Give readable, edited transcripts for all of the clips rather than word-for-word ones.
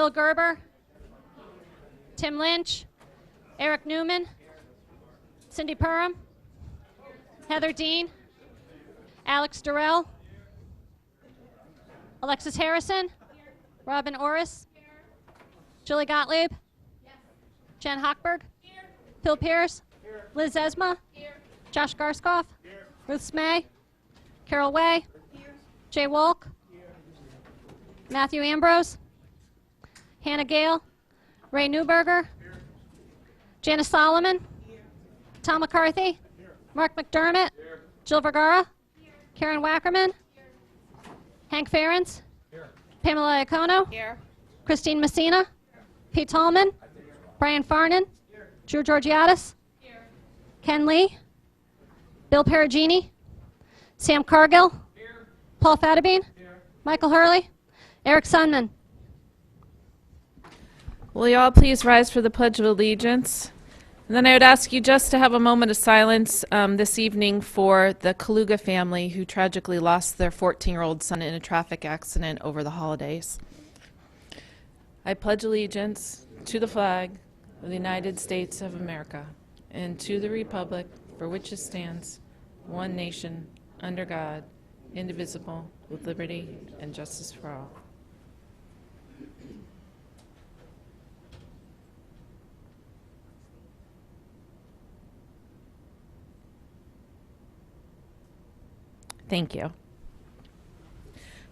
Bill Gerber, Tim Lynch, Eric Newman, Cindy Perham, Heather Dean, Alex Durrell, Alexis Harrison, Robin Orris, Julie Gottlieb, Jen Hochberg, Phil Pierce, Liz Esma, Josh Garskoff, Ruth Smay, Carol Way, Jay Wolk, Matthew Ambrose, Hannah Gale, Ray Newberger, Janice Solomon, Tom McCarthy, Mark McDermott, Jill Vergara, Karen Wackerman, Hank Ferentz, Pamela Iacono, Christine Messina, Pete Tallman, Brian Farnan, Drew Georgiadis, Ken Lee, Bill Perugini, Sam Cargill, Paul Fatabine, Michael Hurley, Eric Sunman. Will you all please rise for the Pledge of Allegiance? And then I would ask you just to have a moment of silence this evening for the Kaluga family who tragically lost their 14-year-old son in a traffic accident over the holidays. I pledge allegiance to the flag of the United States of America and to the republic for which it stands, one nation, under God, indivisible, with liberty and justice for all. Thank you.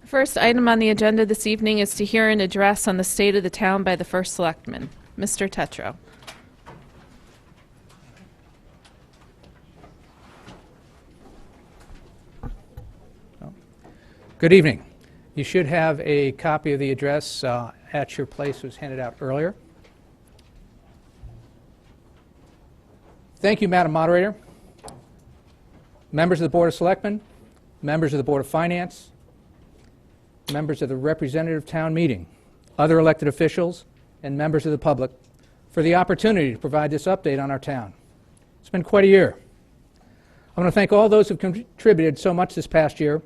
The first item on the agenda this evening is to hear an address on the state of the town by the First Selectman, Mr. Tetreault. Good evening. You should have a copy of the address at your place. It was handed out earlier. Thank you, Madam Moderator. Members of the Board of Selectmen, members of the Board of Finance, members of the Representative Town Meeting, other elected officials, and members of the public for the opportunity to provide this update on our town. It's been quite a year. I want to thank all those who have contributed so much this past year,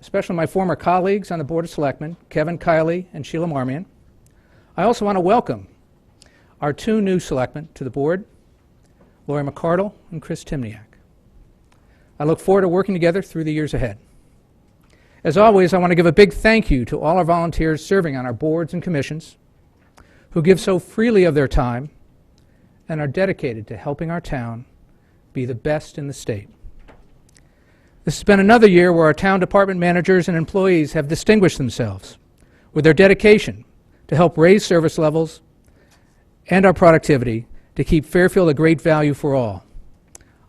especially my former colleagues on the Board of Selectmen, Kevin Kiley and Sheila Marmion. I also want to welcome our two new selectmen to the board, Lori McCardle and Chris Timniak. I look forward to working together through the years ahead. As always, I want to give a big thank you to all our volunteers serving on our boards and commissions who give so freely of their time and are dedicated to helping our town be the best in the state. This has been another year where our town department managers and employees have distinguished themselves with their dedication to help raise service levels and our productivity to keep Fairfield a great value for all.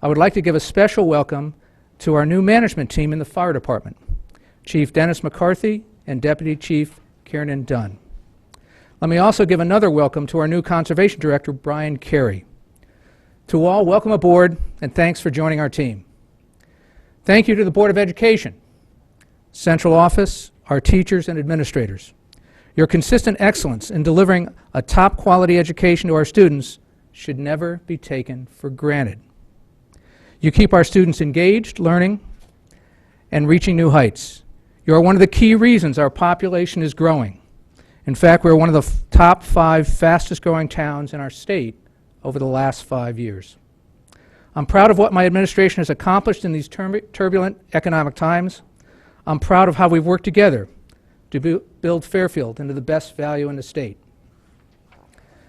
I would like to give a special welcome to our new management team in the fire department, Chief Dennis McCarthy and Deputy Chief Kiernan Dunn. Let me also give another welcome to our new Conservation Director, Brian Carey. To all, welcome aboard and thanks for joining our team. Thank you to the Board of Education, Central Office, our teachers and administrators. Your consistent excellence in delivering a top quality education to our students should never be taken for granted. You keep our students engaged, learning, and reaching new heights. You are one of the key reasons our population is growing. In fact, we're one of the top 5 fastest growing towns in our state over the last 5 years. I'm proud of what my administration has accomplished in these turbulent economic times. I'm proud of how we've worked together to build Fairfield into the best value in the state.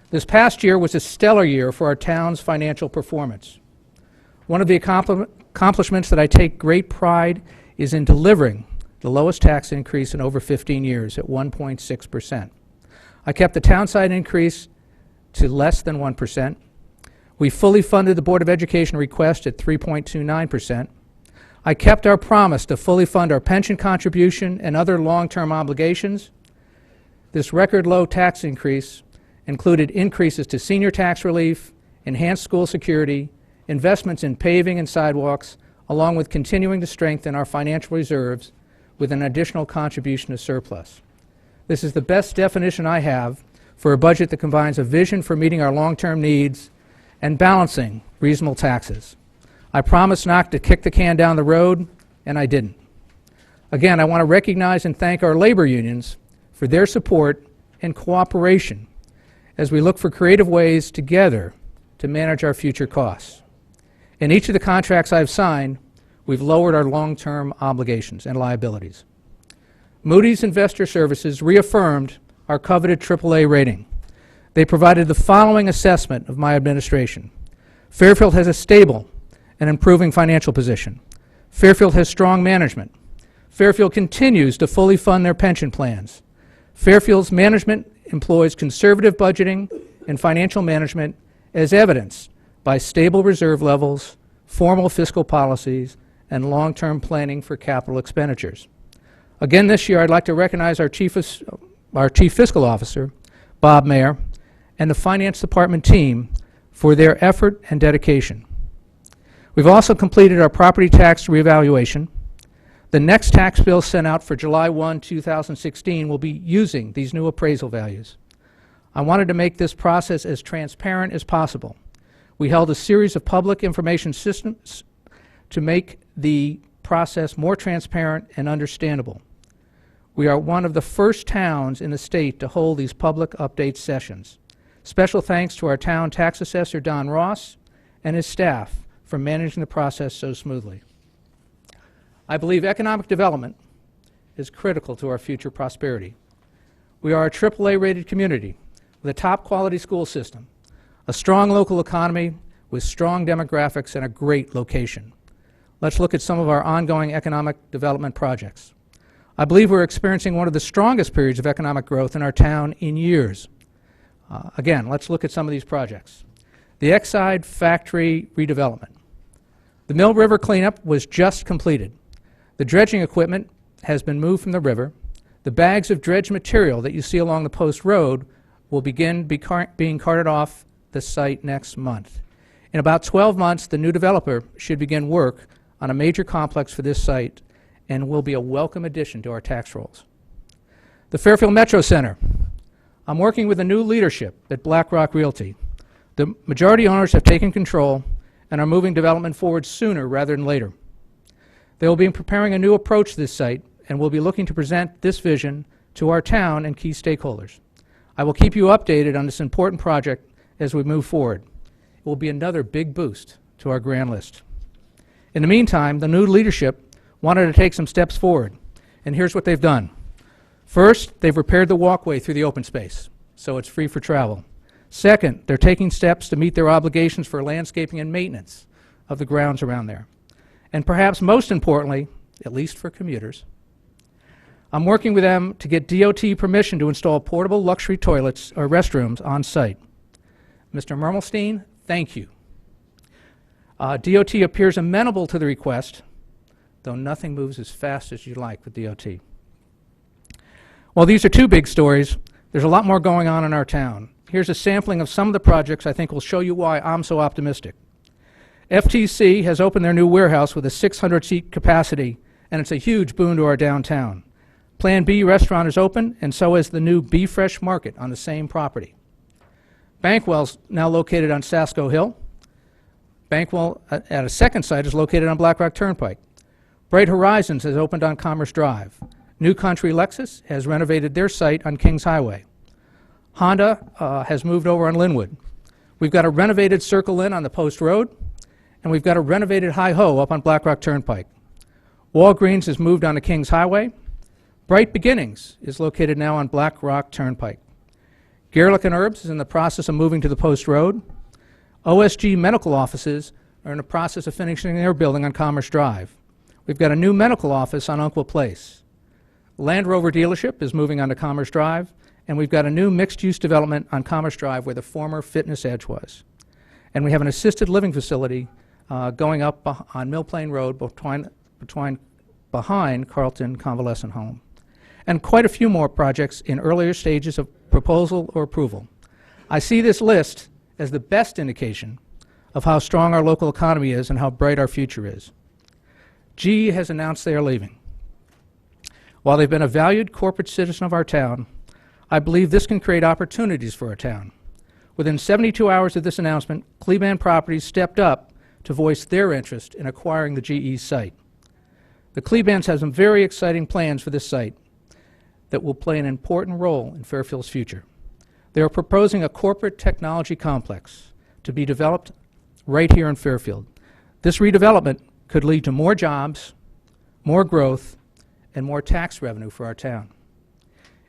This past year was a stellar year for our town's financial performance. One of the accomplishments that I take great pride is in delivering the lowest tax increase in over 15 years at 1.6%. I kept the townside increase to less than 1%. We fully funded the Board of Education request at 3.29%. I kept our promise to fully fund our pension contribution and other long-term obligations. This record low tax increase included increases to senior tax relief, enhanced school security, investments in paving and sidewalks, along with continuing to strengthen our financial reserves with an additional contribution to surplus. This is the best definition I have for a budget that combines a vision for meeting our long-term needs and balancing reasonable taxes. I promised not to kick the can down the road, and I didn't. Again, I want to recognize and thank our labor unions for their support and cooperation as we look for creative ways together to manage our future costs. In each of the contracts I've signed, we've lowered our long-term obligations and liabilities. Moody's Investor Services reaffirmed our coveted AAA rating. They provided the following assessment of my administration. Fairfield has a stable and improving financial position. Fairfield has strong management. Fairfield continues to fully fund their pension plans. Fairfield's management employs conservative budgeting and financial management as evidenced by stable reserve levels, formal fiscal policies, and long-term planning for capital expenditures. Again this year, I'd like to recognize our Chief Fiscal Officer, Bob Mayer, and the Finance Department team for their effort and dedication. We've also completed our property tax reevaluation. The next tax bill sent out for July 1, 2016 will be using these new appraisal values. I wanted to make this process as transparent as possible. We held a series of public information systems to make the process more transparent and understandable. We are one of the first towns in the state to hold these public update sessions. Special thanks to our town tax assessor, Don Ross, and his staff for managing the process so smoothly. I believe economic development is critical to our future prosperity. We are a AAA-rated community with a top-quality school system, a strong local economy with strong demographics, and a great location. Let's look at some of our ongoing economic development projects. I believe we're experiencing one of the strongest periods of economic growth in our town in years. Again, let's look at some of these projects. The Exide factory redevelopment. The Mill River cleanup was just completed. The dredging equipment has been moved from the river. The bags of dredged material that you see along the post road will begin being carted off the site next month. In about 12 months, the new developer should begin work on a major complex for this site and will be a welcome addition to our tax rolls. The Fairfield Metro Center. I'm working with the new leadership at BlackRock Realty. The majority owners have taken control and are moving development forward sooner rather than later. They will be preparing a new approach to this site and will be looking to present this vision to our town and key stakeholders. I will keep you updated on this important project as we move forward. It will be another big boost to our grand list. In the meantime, the new leadership wanted to take some steps forward, and here's what they've done. First, they've repaired the walkway through the open space, so it's free for travel. Second, they're taking steps to meet their obligations for landscaping and maintenance of the grounds around there. And perhaps most importantly, at least for commuters, I'm working with them to get DOT permission to install portable luxury toilets or restrooms on site. Mr. Mermelstein, thank you. DOT appears amenable to the request, though nothing moves as fast as you'd like with DOT. While these are two big stories, there's a lot more going on in our town. Here's a sampling of some of the projects I think will show you why I'm so optimistic. FTC has opened their new warehouse with a 600-seat capacity, and it's a huge boon to our downtown. Plan B restaurant is open, and so is the new Be Fresh Market on the same property. Bankwell's now located on Sasco Hill. Bankwell at a second site is located on Black Rock Turnpike. Bright Horizons has opened on Commerce Drive. New Country Lexus has renovated their site on Kings Highway. Honda has moved over on Linwood. We've got a renovated Circle Inn on the Post Road, and we've got a renovated Hi-Ho up on Black Rock Turnpike. Walgreens has moved on to Kings Highway. Bright Beginnings is located now on Black Rock Turnpike. Gerlich & Herbs is in the process of moving to the Post Road. OSG medical offices are in the process of finishing their building on Commerce Drive. We've got a new medical office on Umpqua Place. Land Rover dealership is moving onto Commerce Drive, and we've got a new mixed-use development on Commerce Drive where the former Fitness Edge was. And we have an assisted living facility going up on Mill Plain Road behind Carlton Convalescent Home. And quite a few more projects in earlier stages of proposal or approval. I see this list as the best indication of how strong our local economy is and how bright our future is. GE has announced they are leaving. While they've been a valued corporate citizen of our town, I believe this can create opportunities for our town. Within 72 hours of this announcement, Cleveland Properties stepped up to voice their interest in acquiring the GE site. The Clevelands have some very exciting plans for this site that will play an important role in Fairfield's future. They are proposing a corporate technology complex to be developed right here in Fairfield. This redevelopment could lead to more jobs, more growth, and more tax revenue for our town.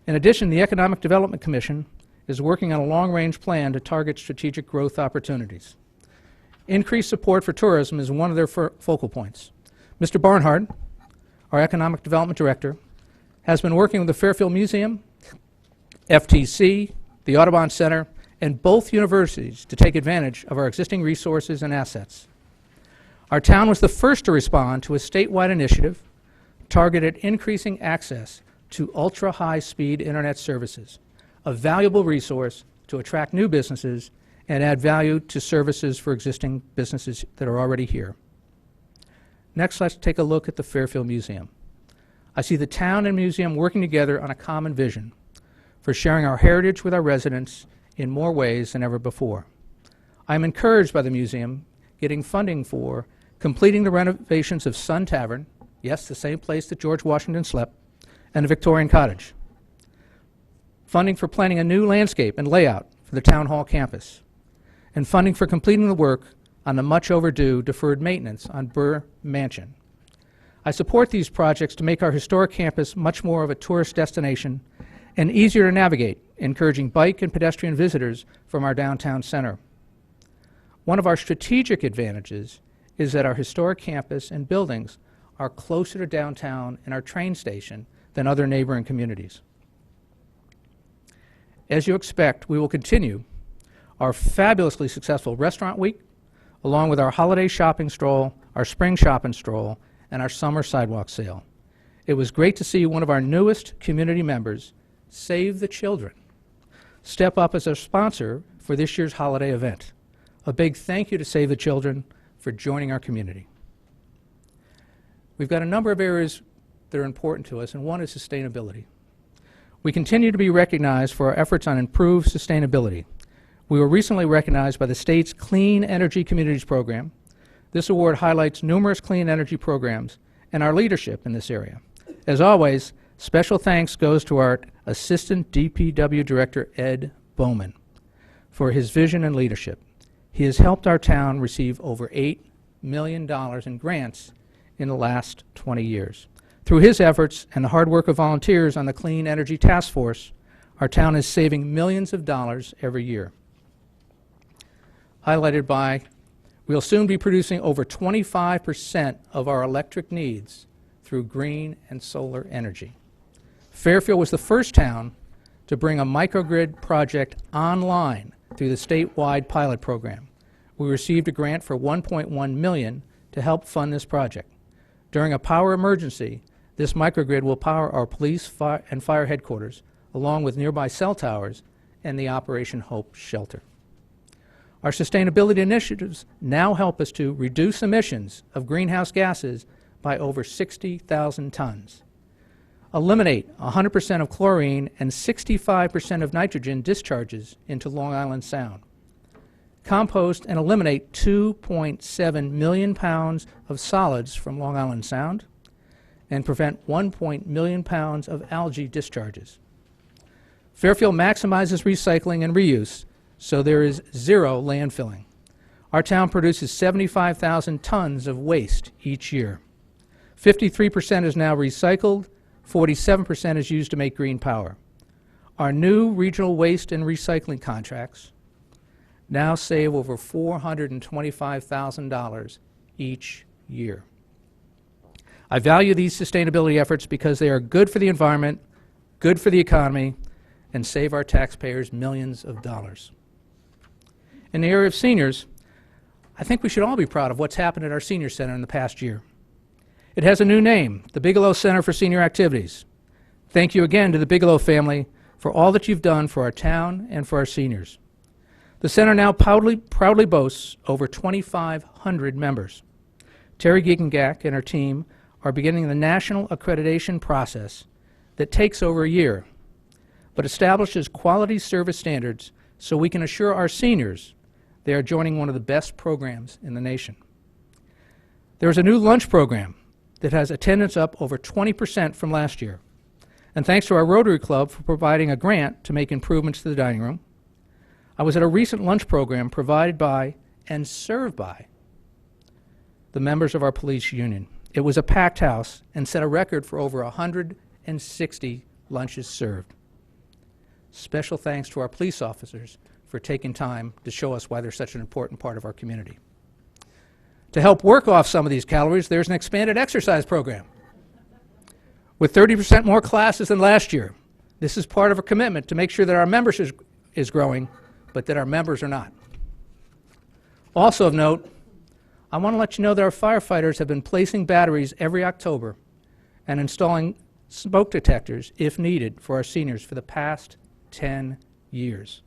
In addition, the Economic Development Commission is working on a long-range plan to target strategic growth opportunities. Increased support for tourism is one of their focal points. Mr. Barnhart, our Economic Development Director, has been working with the Fairfield Museum, FTC, the Audubon Center, and both universities to take advantage of our existing resources and assets. Our town was the first to respond to a statewide initiative targeted at increasing access to ultra-high-speed internet services, a valuable resource to attract new businesses and add value to services for existing businesses that are already here. Next, let's take a look at the Fairfield Museum. I see the town and museum working together on a common vision for sharing our heritage with our residents in more ways than ever before. I am encouraged by the museum getting funding for completing the renovations of Sun Tavern, yes, the same place that George Washington slept, and the Victorian Cottage. Funding for planning a new landscape and layout for the Town Hall campus, and funding for completing the work on the much overdue deferred maintenance on Burr Mansion. I support these projects to make our historic campus much more of a tourist destination and easier to navigate, encouraging bike and pedestrian visitors from our downtown center. One of our strategic advantages is that our historic campus and buildings are closer to downtown and our train station than other neighboring communities. As you expect, we will continue our fabulously successful restaurant week, along with our holiday shopping stroll, our spring shopping stroll, and our summer sidewalk sale. It was great to see one of our newest community members, Save the Children, step up as a sponsor for this year's holiday event. A big thank you to Save the Children for joining our community. We've got a number of areas that are important to us, and one is sustainability. We continue to be recognized for our efforts on improved sustainability. We were recently recognized by the state's Clean Energy Communities program. This award highlights numerous clean energy programs and our leadership in this area. As always, special thanks goes to our Assistant DPW Director, Ed Bowman, for his vision and leadership. He has helped our town receive over $8 million in grants in the last 20 years. Through his efforts and the hard work of volunteers on the Clean Energy Task Force, our town is saving millions of dollars every year. Highlighted by, we'll soon be producing over 25% of our electric needs through green and solar energy. Fairfield was the first town to bring a microgrid project online through the statewide pilot program. We received a grant for $1.1 million to help fund this project. During a power emergency, this microgrid will power our police and fire headquarters, along with nearby cell towers and the Operation Hope shelter. Our sustainability initiatives now help us to reduce emissions of greenhouse gases by over 60,000 tons, eliminate 100% of chlorine and 65% of nitrogen discharges into Long Island Sound, compost and eliminate 2.7 million pounds of solids from Long Island Sound, and prevent 1 million pounds of algae discharges. Fairfield maximizes recycling and reuse, so there is zero landfilling. Our town produces 75,000 tons of waste each year. 53% is now recycled, 47% is used to make green power. Our new regional waste and recycling contracts now save over $425,000 each year. I value these sustainability efforts because they are good for the environment, good for the economy, and save our taxpayers millions of dollars. In the area of seniors, I think we should all be proud of what's happened at our senior center in the past year. It has a new name, the Bigelow Center for Senior Activities. Thank you again to the Bigelow family for all that you've done for our town and for our seniors. The center now proudly boasts over 2,500 members. Terry Giegengak and her team are beginning the national accreditation process that takes over a year, but establishes quality service standards so we can assure our seniors they are joining one of the best programs in the nation. There is a new lunch program that has attendance up over 20% from last year. And thanks to our Rotary Club for providing a grant to make improvements to the dining room. I was at a recent lunch program provided by and served by the members of our police union. It was a packed house and set a record for over 160 lunches served. Special thanks to our police officers for taking time to show us why they're such an important part of our community. To help work off some of these calories, there's an expanded exercise program with 30% more classes than last year. This is part of a commitment to make sure that our membership is growing, but that our members are not. Also of note, I want to let you know that our firefighters have been placing batteries every October and installing smoke detectors, if needed, for our seniors for the past 10 years.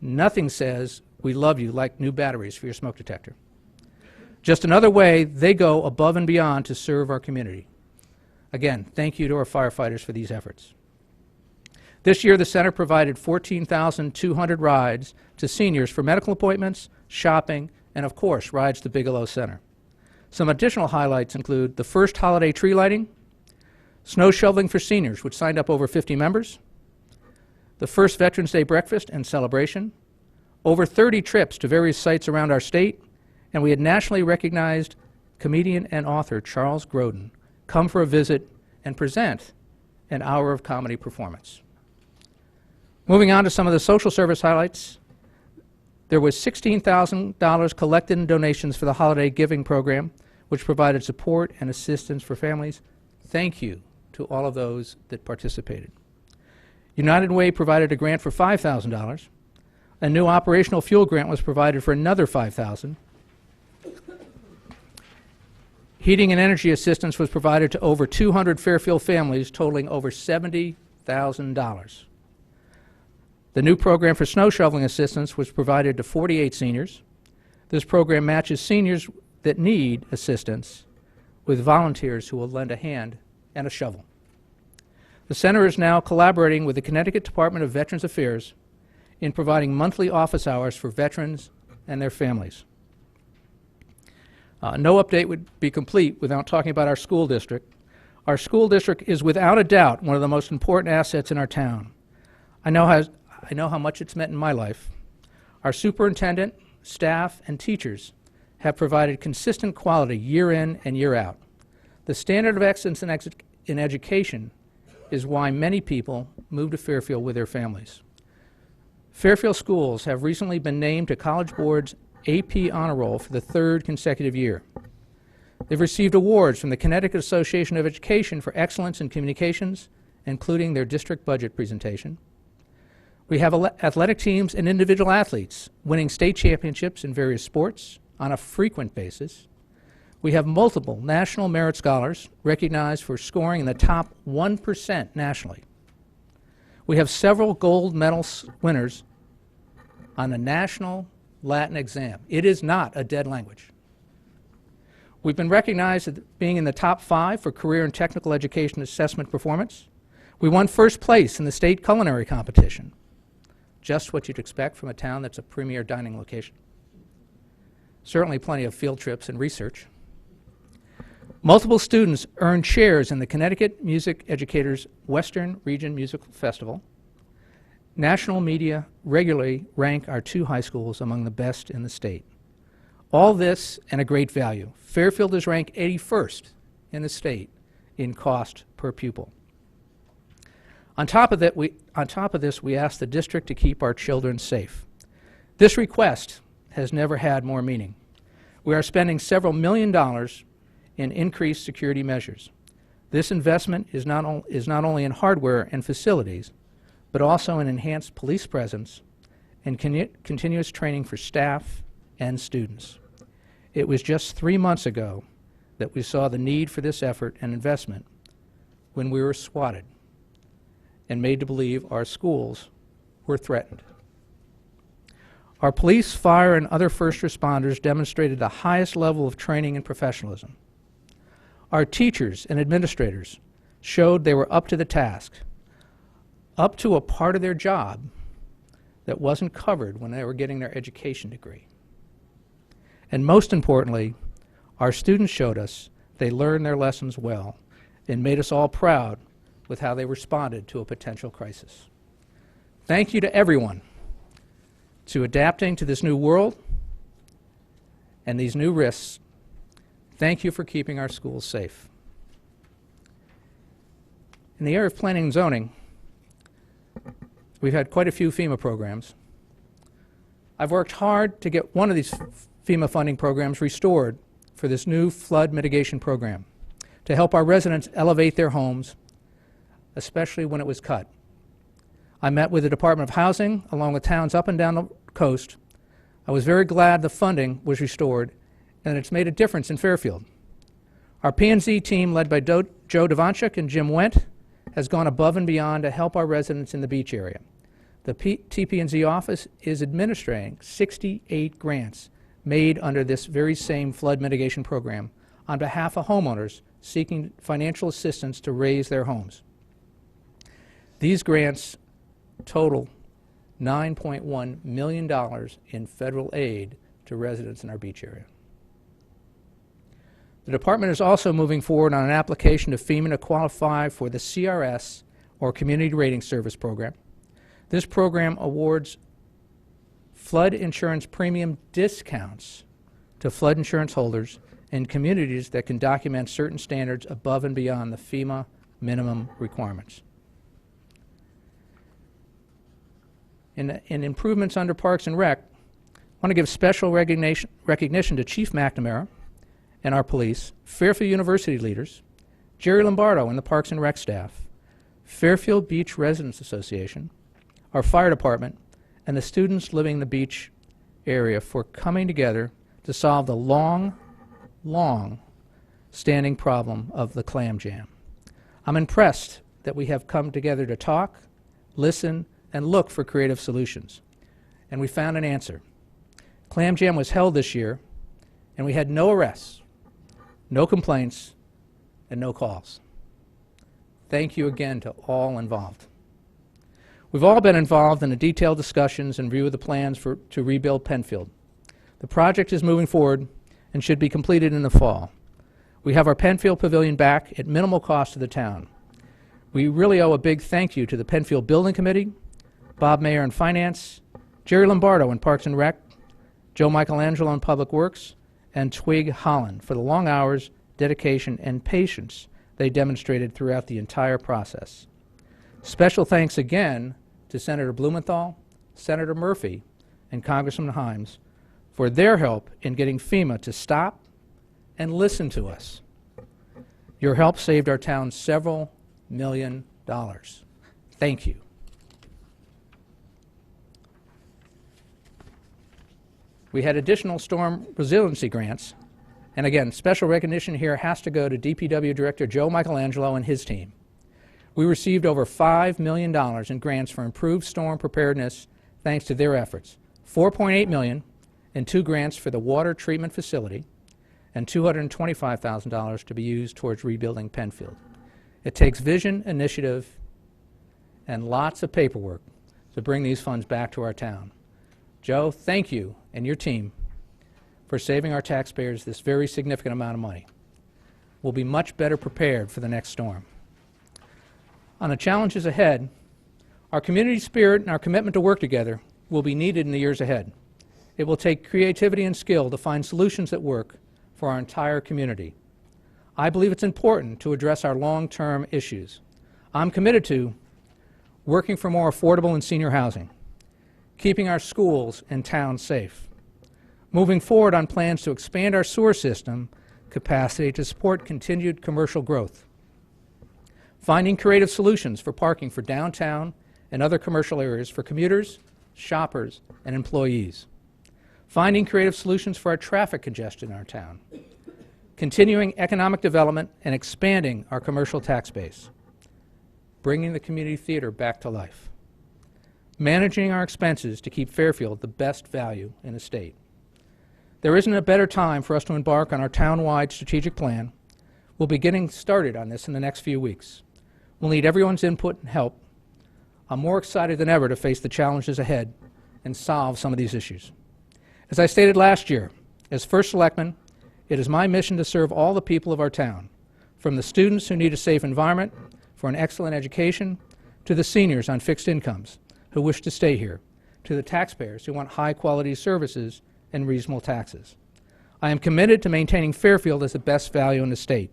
Nothing says we love you like new batteries for your smoke detector. Just another way they go above and beyond to serve our community. Again, thank you to our firefighters for these efforts. This year, the center provided 14,200 rides to seniors for medical appointments, shopping, and of course, rides to Bigelow Center. Some additional highlights include the first holiday tree lighting, snow shoveling for seniors, which signed up over 50 members, the first Veterans Day breakfast and celebration, over 30 trips to various sites around our state, and we had nationally recognized comedian and author Charles Grodin come for a visit and present an hour of comedy performance. Moving on to some of the social service highlights, there was $16,000 collected in donations for the Holiday Giving Program, which provided support and assistance for families. Thank you to all of those that participated. United Way provided a grant for $5,000. A new operational fuel grant was provided for another $5,000. Heating and energy assistance was provided to over 200 Fairfield families, totaling over $70,000. The new program for snow shoveling assistance was provided to 48 seniors. This program matches seniors that need assistance with volunteers who will lend a hand and a shovel. The center is now collaborating with the Connecticut Department of Veterans Affairs in providing monthly office hours for veterans and their families. No update would be complete without talking about our school district. Our school district is without a doubt one of the most important assets in our town. I know how much it's meant in my life. Our superintendent, staff, and teachers have provided consistent quality year in and year out. The standard of excellence in education is why many people move to Fairfield with their families. Fairfield schools have recently been named to College Board's AP Honor Roll for the third consecutive year. They've received awards from the Connecticut Association of Education for excellence in communications, including their district budget presentation. We have athletic teams and individual athletes winning state championships in various sports on a frequent basis. We have multiple National Merit Scholars recognized for scoring in the top 1% nationally. We have several gold medal winners on the National Latin Exam. It is not a dead language. We've been recognized as being in the top 5 for career and technical education assessment performance. We won first place in the state culinary competition. Just what you'd expect from a town that's a premier dining location. Certainly plenty of field trips and research. Multiple students earned shares in the Connecticut Music Educators Western Region Musical Festival. National media regularly rank our 2 high schools among the best in the state. All this and a great value. Fairfield is ranked 81st in the state in cost per pupil. On top of this, we ask the district to keep our children safe. This request has never had more meaning. We are spending several $1 million in increased security measures. This investment is not only in hardware and facilities, but also in enhanced police presence and continuous training for staff and students. It was just 3 months ago that we saw the need for this effort and investment when we were swatted and made to believe our schools were threatened. Our police, fire, and other first responders demonstrated the highest level of training and professionalism. Our teachers and administrators showed they were up to the task, up to a part of their job that wasn't covered when they were getting their education degree. And most importantly, our students showed us they learned their lessons well and made us all proud with how they responded to a potential crisis. Thank you to everyone to adapting to this new world and these new risks. Thank you for keeping our schools safe. In the area of planning and zoning, we've had quite a few FEMA programs. I've worked hard to get one of these FEMA funding programs restored for this new flood mitigation program to help our residents elevate their homes, especially when it was cut. I met with the Department of Housing along with towns up and down the coast. I was very glad the funding was restored and it's made a difference in Fairfield. Our P&Z team, led by Joe Devanchik and Jim Wendt, has gone above and beyond to help our residents in the beach area. The TP&Z office is administering 68 grants made under this very same flood mitigation program on behalf of homeowners seeking financial assistance to raise their homes. These grants total $9.1 million in federal aid to residents in our beach area. The department is also moving forward on an application to FEMA to qualify for the CRS, or Community Rating Service Program. This program awards flood insurance premium discounts to flood insurance holders in communities that can document certain standards above and beyond the FEMA minimum requirements. In improvements under Parks and Rec, I want to give special recognition to Chief McNamara and our police, Fairfield University leaders, Jerry Lombardo and the Parks and Rec staff, Fairfield Beach Residents Association, our fire department, and the students living in the beach area for coming together to solve the long standing problem of the clam jam. I'm impressed that we have come together to talk, listen, and look for creative solutions. And we found an answer. Clam Jam was held this year, and we had no arrests, no complaints, and no calls. Thank you again to all involved. We've all been involved in the detailed discussions and review of the plans to rebuild Penfield. The project is moving forward and should be completed in the fall. We have our Penfield Pavilion back at minimal cost to the town. We really owe a big thank you to the Penfield Building Committee, Bob Mayer in Finance, Jerry Lombardo in Parks and Rec, Joe Michelangelo in Public Works, and Twig Holland for the long hours, dedication, and patience they demonstrated throughout the entire process. Special thanks again to Senator Blumenthal, Senator Murphy, and Congressman Himes for their help in getting FEMA to stop and listen to us. Your help saved our town several $million. Thank you. We had additional storm resiliency grants, and again, special recognition here has to go to DPW Director Joe Michelangelo and his team. We received over $5 million in grants for improved storm preparedness thanks to their efforts. $4.8 million in 2 grants for the water treatment facility and $225,000 to be used towards rebuilding Penfield. It takes vision, initiative, and lots of paperwork to bring these funds back to our town. Joe, thank you and your team for saving our taxpayers this very significant amount of money. We'll be much better prepared for the next storm. On the challenges ahead, our community spirit and our commitment to work together will be needed in the years ahead. It will take creativity and skill to find solutions that work for our entire community. I believe it's important to address our long-term issues. I'm committed to working for more affordable and senior housing, keeping our schools and towns safe, moving forward on plans to expand our sewer system capacity to support continued commercial growth, finding creative solutions for parking for downtown and other commercial areas for commuters, shoppers, and employees, finding creative solutions for our traffic congestion in our town, continuing economic development and expanding our commercial tax base, bringing the community theater back to life, managing our expenses to keep Fairfield the best value in the state. There isn't a better time for us to embark on our town-wide strategic plan. We'll be getting started on this in the next few weeks. We'll need everyone's input and help. I'm more excited than ever to face the challenges ahead and solve some of these issues. As I stated last year, as First Selectman, it is my mission to serve all the people of our town, from the students who need a safe environment for an excellent education, to the seniors on fixed incomes who wish to stay here, to the taxpayers who want high-quality services and reasonable taxes. I am committed to maintaining Fairfield as the best value in the state.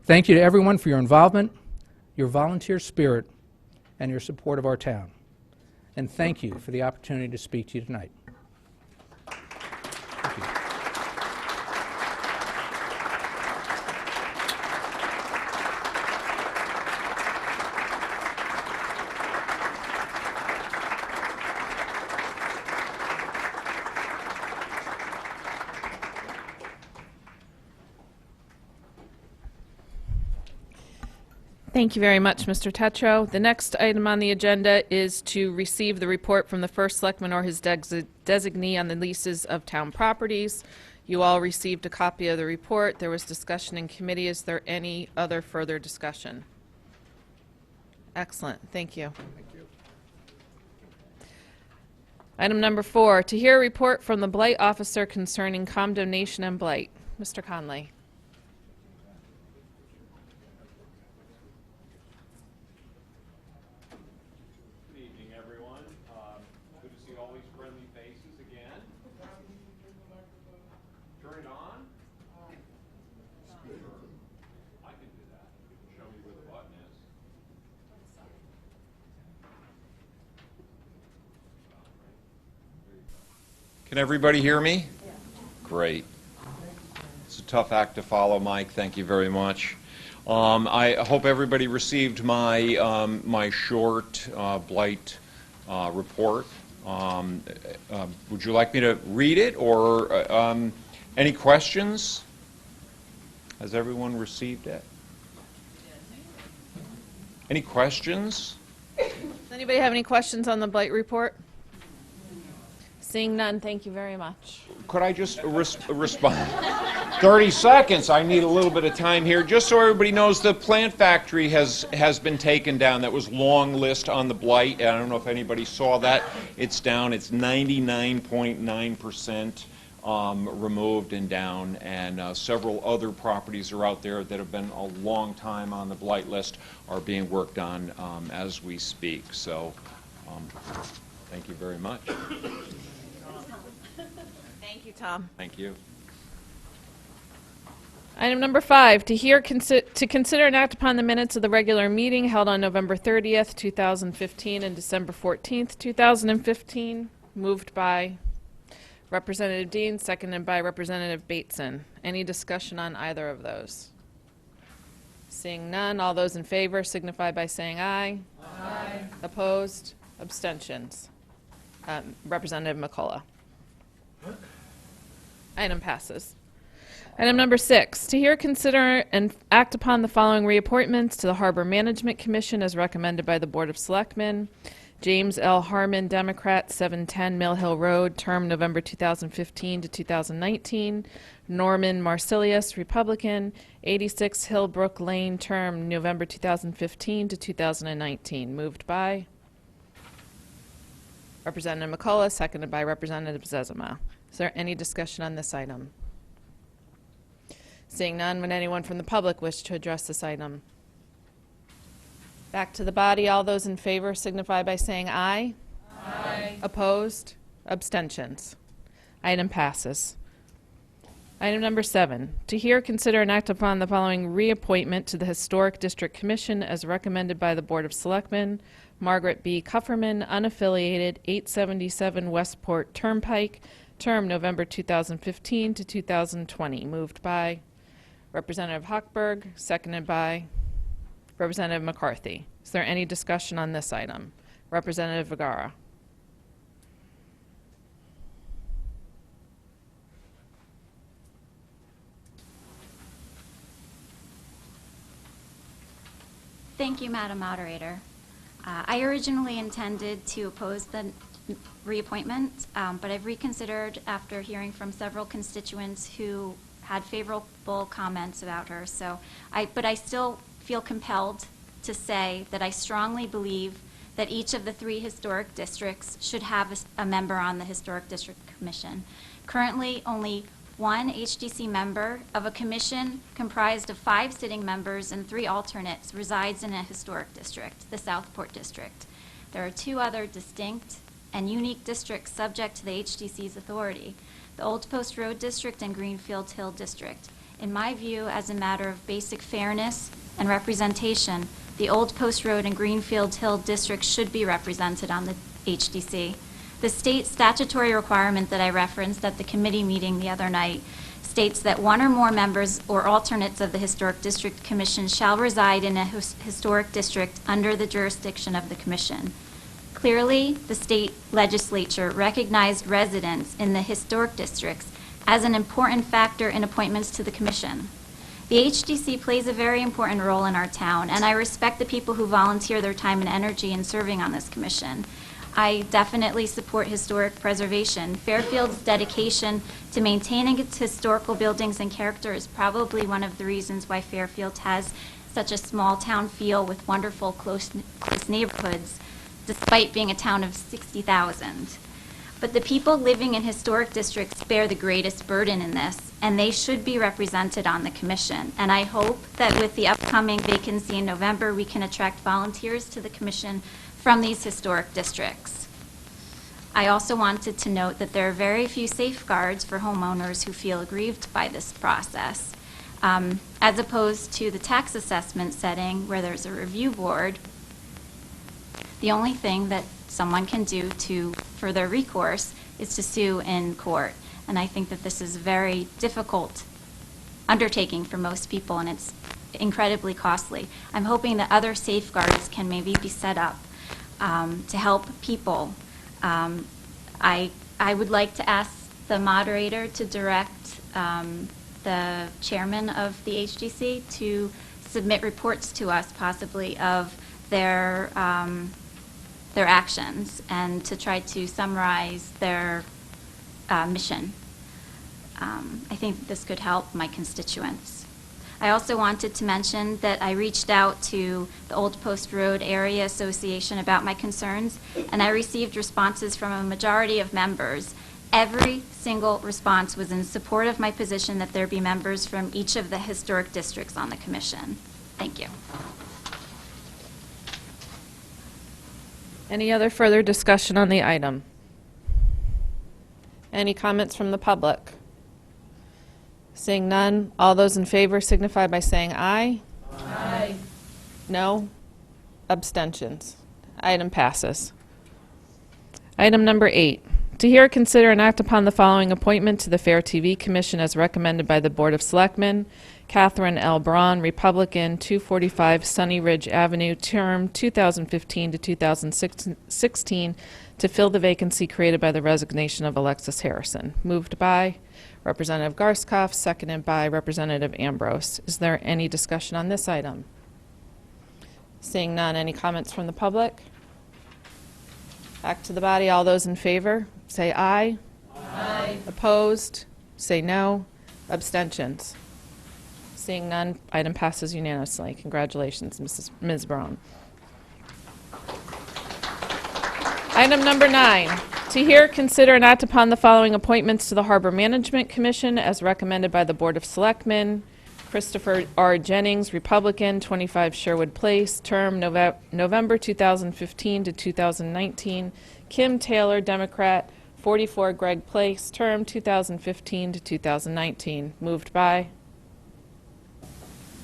Thank you to everyone for your involvement, your volunteer spirit, and your support of our town. And thank you for the opportunity to speak to you tonight. Thank you. Thank you very much, Mr. Tetro. The next item on the agenda is to receive the report from the first selectman or his designee on the leases of town properties. You all received a copy of the report. There was discussion in committee. Is there any other further discussion? Excellent. Thank you. Item number 4, to hear a report from the blight officer concerning condemnation and blight. Mr. Conley. Can everybody hear me? Yeah. Great. It's a tough act to follow, Mike. Thank you very much. I hope everybody received my my short blight report. Would you like me to read it, or any questions? Has everyone received it? Any questions? Does anybody have any questions on the blight report? Seeing none, thank you very much. Could I just respond? 30 seconds. I need a little bit of time here. Just so everybody knows, the plant factory has been taken down. That was long list on the blight. I don't know if anybody saw that. It's down. It's 99.9% removed and down. And several other properties are out there that have been a long time on the blight list are being worked on as we speak. So thank you very much. Thank you, Tom. Thank you. Item number 5, to consider and act upon the minutes of the regular meeting held on November 30th, 2015 and December 14th, 2015. Moved by Representative Dean, seconded by Representative Bateson. Any discussion on either of those? Seeing none, all those in favor signify by saying aye. Aye. Opposed? Abstentions? Representative McCullough. Item passes. Item number 6, to hear, consider, and act upon the following reappointments to the Harbor Management Commission as recommended by the Board of Selectmen. James L. Harmon, Democrat, 710 Mill Hill Road, term November 2015 to 2019. Norman Marsilius, Republican, 86 Hillbrook Lane, term November 2015 to 2019. Moved by Representative McCullough, seconded by Representative Zezima. Is there any discussion on this item? Seeing none, would anyone from the public wish to address this item? Back to the body. All those in favor signify by saying aye. Aye. Opposed? Abstentions? Item passes. Item number 7, to hear, consider, and act upon the following reappointment to the Historic District Commission as recommended by the Board of Selectmen. Margaret B. Kufferman, unaffiliated, 877 Westport Turnpike, term November 2015 to 2020. Moved by Representative Hochberg, seconded by Representative McCarthy. Is there any discussion on this item? Representative Vergara. Thank you, Madam Moderator. I originally intended to oppose the reappointment, but I've reconsidered after hearing from several constituents who had favorable comments about her. But I still feel compelled to say that I strongly believe that each of the 3 historic districts should have a member on the Historic District Commission. Currently, only one HDC member of a commission comprised of 5 sitting members and 3 alternates resides in a historic district, the Southport District. There are 2 other distinct and unique districts subject to the HDC's authority, the Old Post Road District and Greenfield Hill District. In my view, as a matter of basic fairness and representation, the Old Post Road and Greenfield Hill districts should be represented on the HDC. The state statutory requirement that I referenced at the committee meeting the other night states that 1 or more members or alternates of the Historic District Commission shall reside in a historic district under the jurisdiction of the commission. Clearly, the state legislature recognized residents in the historic districts as an important factor in appointments to the commission. The HDC plays a very important role in our town, and I respect the people who volunteer their time and energy in serving on this commission. I definitely support historic preservation. Fairfield's dedication to maintaining its historical buildings and character is probably one of the reasons why Fairfield has such a small town feel with wonderful close neighborhoods, despite being a town of 60,000. But the people living in historic districts bear the greatest burden in this, and they should be represented on the commission. And I hope that with the upcoming vacancy in November, we can attract volunteers to the commission from these historic districts. I also wanted to note that there are very few safeguards for homeowners who feel aggrieved by this process. As opposed to the tax assessment setting where there's a review board, the only thing that someone can do to further recourse is to sue in court. And I think that this is a very difficult undertaking for most people, and it's incredibly costly. I'm hoping that other safeguards can maybe be set up to help people. I would like to ask the moderator to direct the chairman of the HDC to submit reports to us, possibly, of their actions and to try to summarize their mission. I think this could help my constituents. I also wanted to mention that I reached out to the Old Post Road Area Association about my concerns, and I received responses from a majority of members. Every single response was in support of my position that there be members from each of the historic districts on the commission. Thank you. Any other further discussion on the item? Any comments from the public? Seeing none, all those in favor signify by saying aye. Aye. No? Abstentions. Item passes. Item number 8, to hear, consider, and act upon the following appointment to the Fair TV Commission as recommended by the Board of Selectmen. Catherine L. Braun, Republican, 245 Sunny Ridge Avenue, term 2015 to 2016, to fill the vacancy created by the resignation of Alexis Harrison. Moved by Representative Garskoff, seconded by Representative Ambrose. Is there any discussion on this item? Seeing none, any comments from the public? Back to the body. All those in favor, say aye. Aye. Opposed, say no. Abstentions. Seeing none, item passes unanimously. Congratulations, Ms. Braun. Item number 9, to hear, consider, and act upon the following appointments to the Harbor Management Commission as recommended by the Board of Selectmen. Christopher R. Jennings, Republican, 25 Sherwood Place, term November 2015 to 2019. Kim Taylor, Democrat, 44 Gregg Place, term 2015 to 2019. Moved by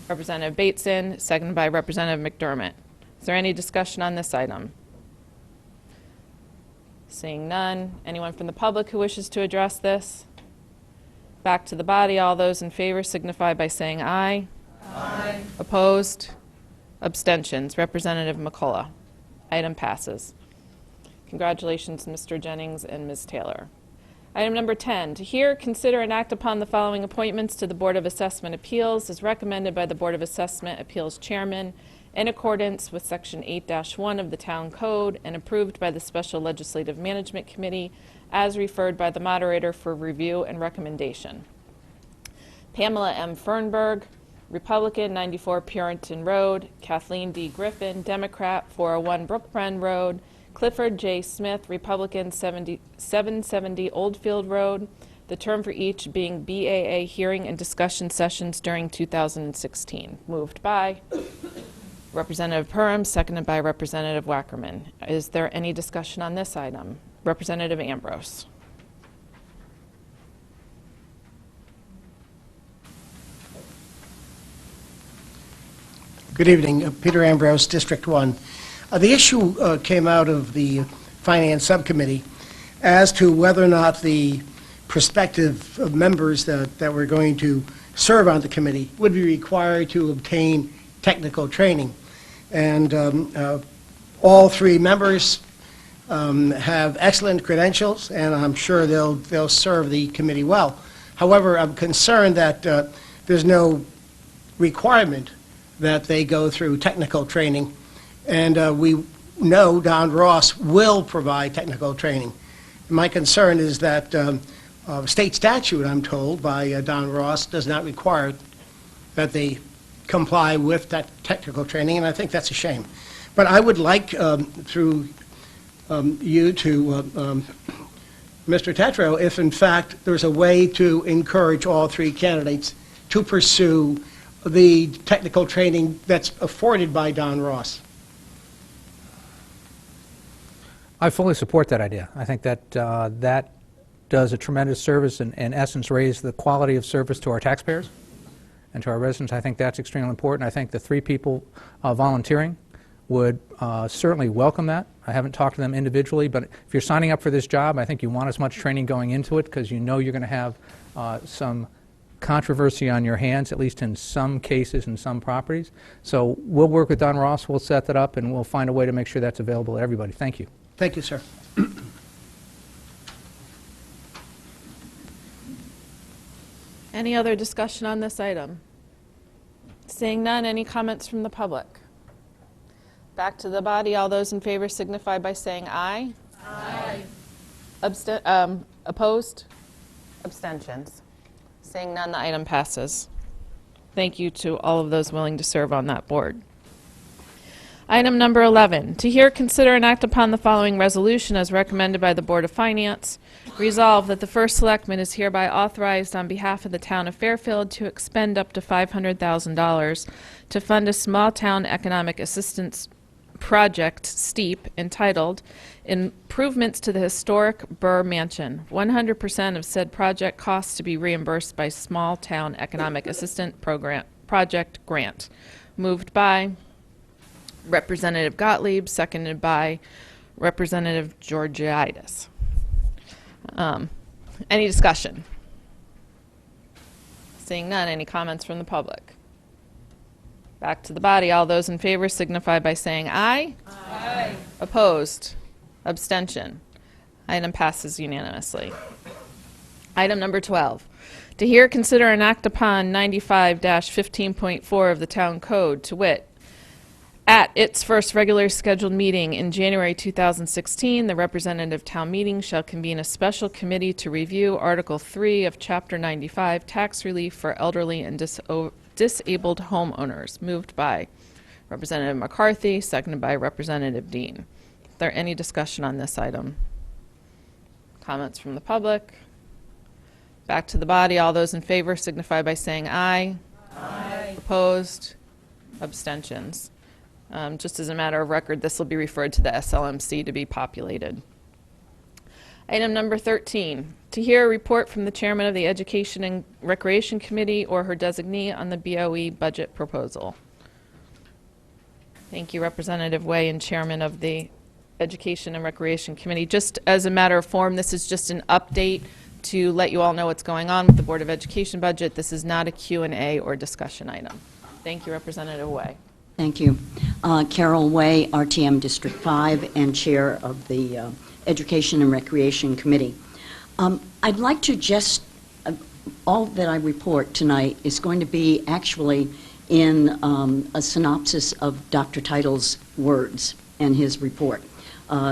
Representative Bateson, seconded by Representative McDermott. Is there any discussion on this item? Seeing none, anyone from the public who wishes to address this? Back to the body. All those in favor signify by saying aye. Aye. Opposed? Abstentions. Representative McCullough. Item passes. Congratulations, Mr. Jennings and Ms. Taylor. Item number 10, to hear, consider, and act upon the following appointments to the Board of Assessment Appeals as recommended by the Board of Assessment Appeals Chairman in accordance with Section 8-1 of the Town Code and approved by the Special Legislative Management Committee as referred by the moderator for review and recommendation. Pamela M. Fernberg, Republican, 94 Puritan Road. Kathleen D. Griffin, Democrat, 401 Brookbend Road. Clifford J. Smith, Republican, 770 Oldfield Road. the term for each being BAA hearing and discussion sessions during 2016. Moved by Representative Perham, seconded by Representative Wackerman. Is there any discussion on this item? Representative Ambrose. Good evening. Peter Ambrose, District 1. The issue came out of the Finance Subcommittee as to whether or not the prospective members that were going to serve on the committee would be required to obtain technical training. And all three members have excellent credentials, and I'm sure they'll serve the committee well. However, I'm concerned that there's no requirement that they go through technical training, and we know Don Ross will provide technical training. My concern is that state statute, I'm told, by Don Ross does not require that they comply with that technical training, and I think that's a shame. But I would like, through you to Mr. Tetreault, if in fact there's a way to encourage all three candidates to pursue the technical training that's afforded by Don Ross. I fully support that idea. I think that that does a tremendous service and, in essence, raise the quality of service to our taxpayers and to our residents. I think that's extremely important. I think the three people volunteering would certainly welcome that. I haven't talked to them individually, but if you're signing up for this job, I think you want as much training going into it because you know you're going to have some controversy on your hands, at least in some cases and some properties. So we'll work with Don Ross, we'll set that up, and we'll find a way to make sure that's available to everybody. Thank you. Thank you, sir. Any other discussion on this item? Seeing none, any comments from the public? Back to the body. All those in favor signify by saying aye. Aye. Opposed? Abstentions? Seeing none, the item passes. Thank you to all of those willing to serve on that board. Item number 11, to hear, consider, and act upon the following resolution as recommended by the Board of Finance. Resolve that the First Selectman is hereby authorized on behalf of the town of Fairfield to expend up to $500,000 to fund a small town economic assistance project, STEEP, entitled Improvements to the Historic Burr Mansion. 100% of said project costs to be reimbursed by Small Town Economic Assistance Program Project Grant. Moved by Representative Gottlieb, seconded by Representative Georgiadis. Any discussion? Seeing none, any comments from the public? Back to the body. All those in favor signify by saying aye. Aye. Opposed? Abstention? Item passes unanimously. Item number 12. To hear, consider, and act upon 95-15.4 of the Town Code, to wit, at its first regular scheduled meeting in January 2016, the representative town meeting shall convene a special committee to review Article 3 of Chapter 95, Tax Relief for Elderly and Disabled Homeowners. Moved by Representative McCarthy, seconded by Representative Dean. Is there any discussion on this item? Comments from the public? Back to the body. All those in favor signify by saying aye. Aye. Opposed? Abstentions? Just as a matter of record, this will be referred to the SLMC to be populated. Item number 13, to hear a report from the chairman of the Education and Recreation Committee or her designee on the BOE budget proposal. Thank you, Representative Way, and chairman of the Education and Recreation Committee. Just as a matter of form, this is just an update to let you all know what's going on with the Board of Education budget. This is not a Q&A or discussion item. Thank you, Representative Way. Thank you. Carol Way, RTM District 5, and Chair of the Education and Recreation Committee. I'd like to just, all that I report tonight is going to be actually in a synopsis of Dr. Title's words and his report,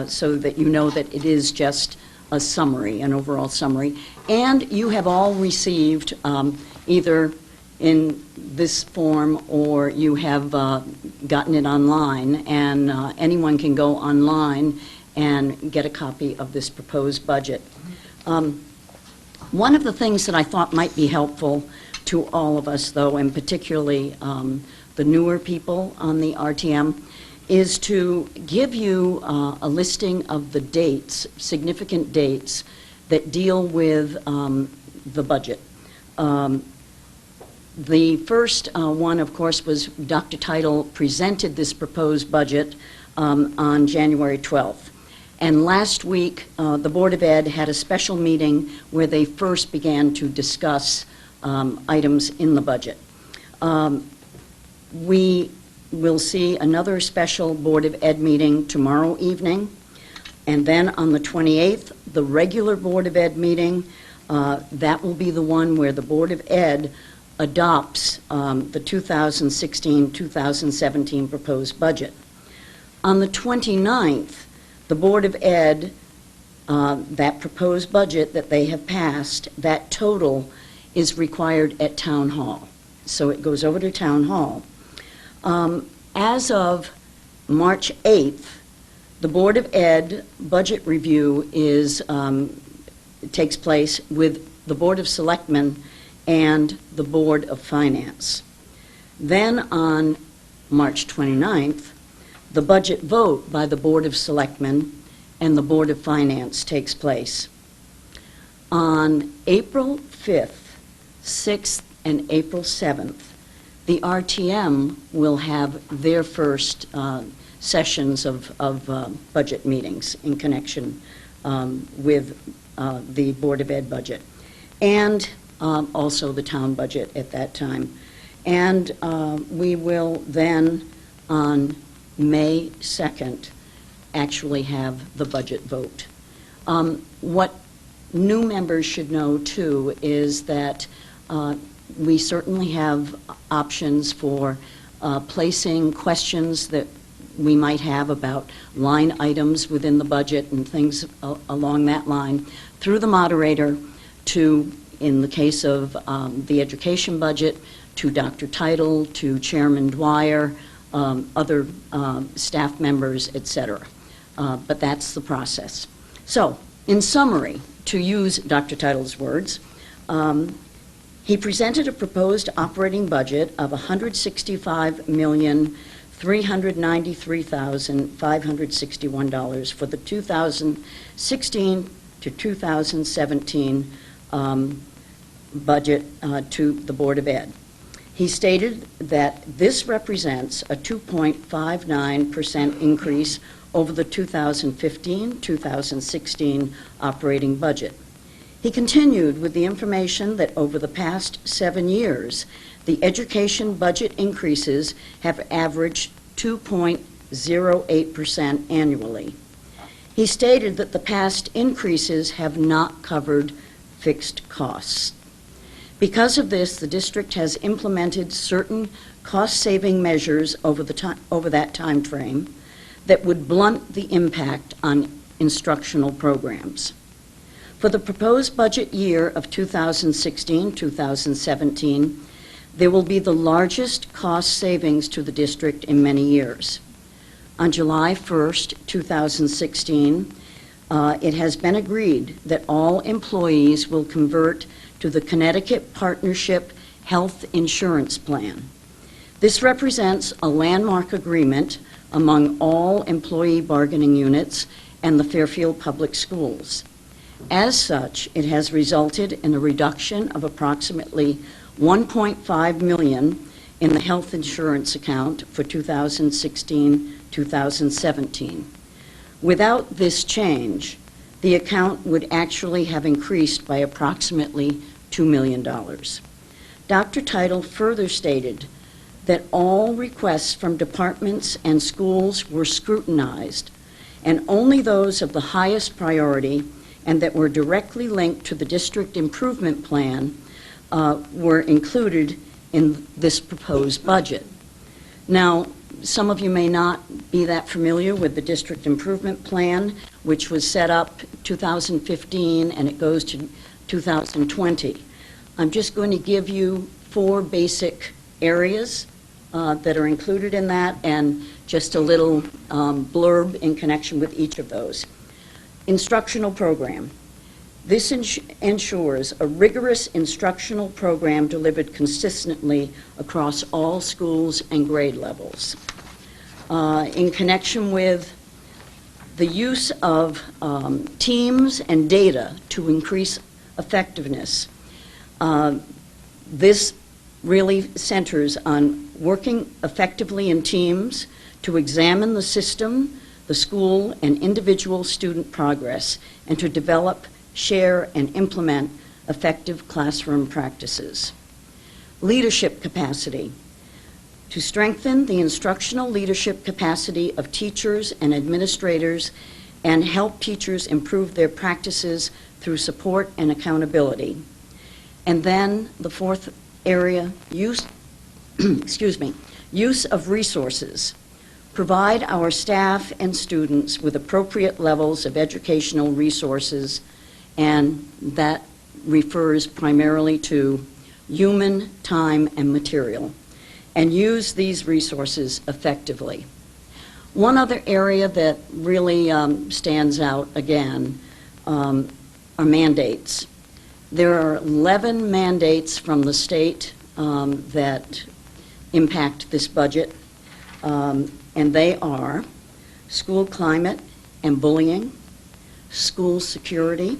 so that you know that it is just a summary, an overall summary. And you have all received either in this form or you have gotten it online, and anyone can go online and get a copy of this proposed budget. One of the things that I thought might be helpful to all of us, though, and particularly the newer people on the RTM, is to give you a listing of the dates, significant dates, that deal with the budget. The first one, of course, was Dr. Title presented this proposed budget on January 12th. And last week, the Board of Ed had a special meeting where they first began to discuss items in the budget. We will see another special Board of Ed meeting tomorrow evening, and then on the 28th, the regular Board of Ed meeting. That will be the one where the Board of Ed adopts the 2016-2017 proposed budget. On the 29th, the Board of Ed, that proposed budget that they have passed, that total is required at Town Hall. So it goes over to Town Hall. As of March 8th, the Board of Ed budget review takes place with the Board of Selectmen and the Board of Finance. Then on March 29th, the budget vote by the Board of Selectmen and the Board of Finance takes place. On April 5th, 6th, and April 7th, the RTM will have their first sessions of budget meetings in connection with the Board of Ed budget, and also the town budget at that time. And we will then, on May 2nd, actually have the budget vote. What new members should know, too, is that we certainly have options for placing questions that we might have about line items within the budget and things along that line through the moderator to, in the case of the education budget, to Dr. Title, to Chairman Dwyer, other staff members, etc. But that's the process. So, in summary, to use Dr. Title's words, he presented a proposed operating budget of $165,393,561 for the 2016 to 2017 budget to the Board of Ed. He stated that this represents a 2.59% increase over the 2015-2016 operating budget. He continued with the information that over the past 7 years, the education budget increases have averaged 2.08% annually. He stated that the past increases have not covered fixed costs. Because of this, the district has implemented certain cost-saving measures over that time frame that would blunt the impact on instructional programs. For the proposed budget year of 2016-2017, there will be the largest cost savings to the district in many years. On July 1st, 2016, it has been agreed that all employees will convert to the Connecticut Partnership Health Insurance Plan. This represents a landmark agreement among all employee bargaining units and the Fairfield Public Schools. As such, it has resulted in a reduction of approximately $1.5 million in the health insurance account for 2016-2017. Without this change, the account would actually have increased by approximately $2 million. Dr. Title further stated that all requests from departments and schools were scrutinized, and only those of the highest priority and that were directly linked to the district improvement plan were included in this proposed budget. Now, some of you may not be that familiar with the district improvement plan, which was set up 2015 and it goes to 2020. I'm just going to give you 4 basic areas that are included in that and just a little blurb in connection with each of those. Instructional program. This ensures a rigorous instructional program delivered consistently across all schools and grade levels. In connection with the use of teams and data to increase effectiveness, this really centers on working effectively in teams to examine the system, the school, and individual student progress, and to develop, share, and implement effective classroom practices. Leadership capacity. To strengthen the instructional leadership capacity of teachers and administrators and help teachers improve their practices through support and accountability. And then the fourth area, use of resources. Provide our staff and students with appropriate levels of educational resources, and that refers primarily to human, time, and material, and use these resources effectively. One other area that really stands out again are mandates. There are 11 mandates from the state that impact this budget, and they are school climate and bullying, school security,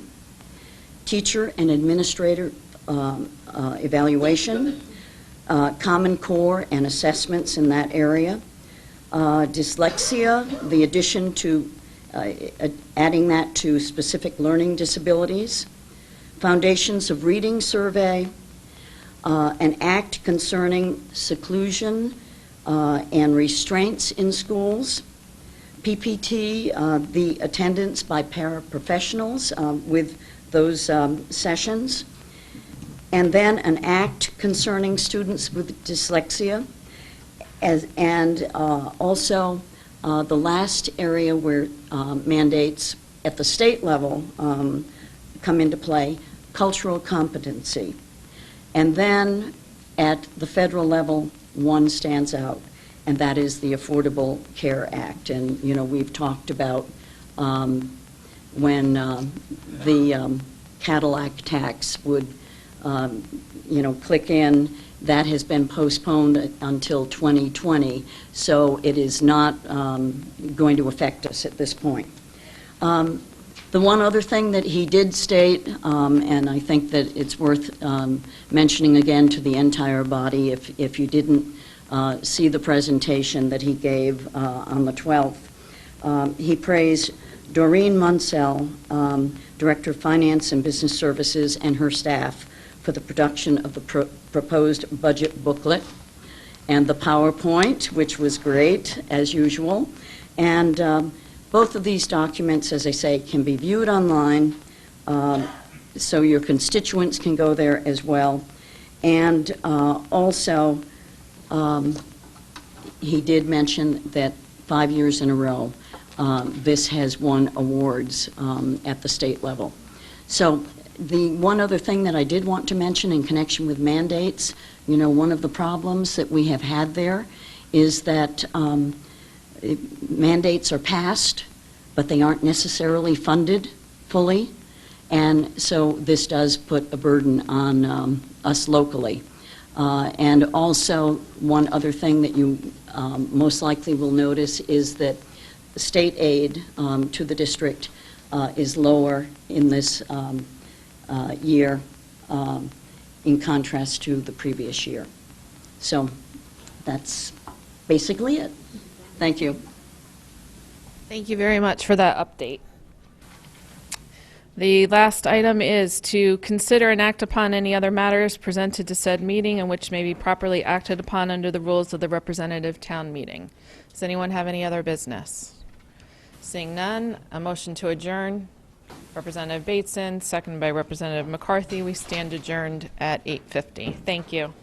teacher and administrator evaluation, Common Core and assessments in that area, dyslexia, the addition to adding that to specific learning disabilities, Foundations of Reading Survey, an act concerning seclusion and restraints in schools, PPT, the attendance by paraprofessionals with those sessions, and then an act concerning students with dyslexia, and also the last area where mandates at the state level come into play, cultural competency. And then at the federal level, one stands out, and that is the Affordable Care Act. And, you know, we've talked about when the Cadillac tax would, click in. That has been postponed until 2020, so it is not going to affect us at this point. The one other thing that he did state, and I think that it's worth mentioning again to the entire body, if you didn't see the presentation that he gave on the 12th, he praised Doreen Munsell, Director of Finance and Business Services, and her staff for the production of the proposed budget booklet and the PowerPoint, which was great, as usual. And both of these documents, as I say, can be viewed online, so your constituents can go there as well. And also, he did mention that 5 years in a row, this has won awards at the state level. So the one other thing that I did want to mention in connection with mandates, one of the problems that we have had there is that mandates are passed, but they aren't necessarily funded fully, and so this does put a burden on us locally. And also, one other thing that you most likely will notice is that the state aid to the district is lower in this year in contrast to the previous year. So that's basically it. Thank you. Thank you very much for that update. The last item is to consider and act upon any other matters presented to said meeting and which may be properly acted upon under the rules of the representative town meeting. Does anyone have any other business? Seeing none, a motion to adjourn. Representative Bateson, seconded by Representative McCarthy. We stand adjourned at 8:50. Thank you.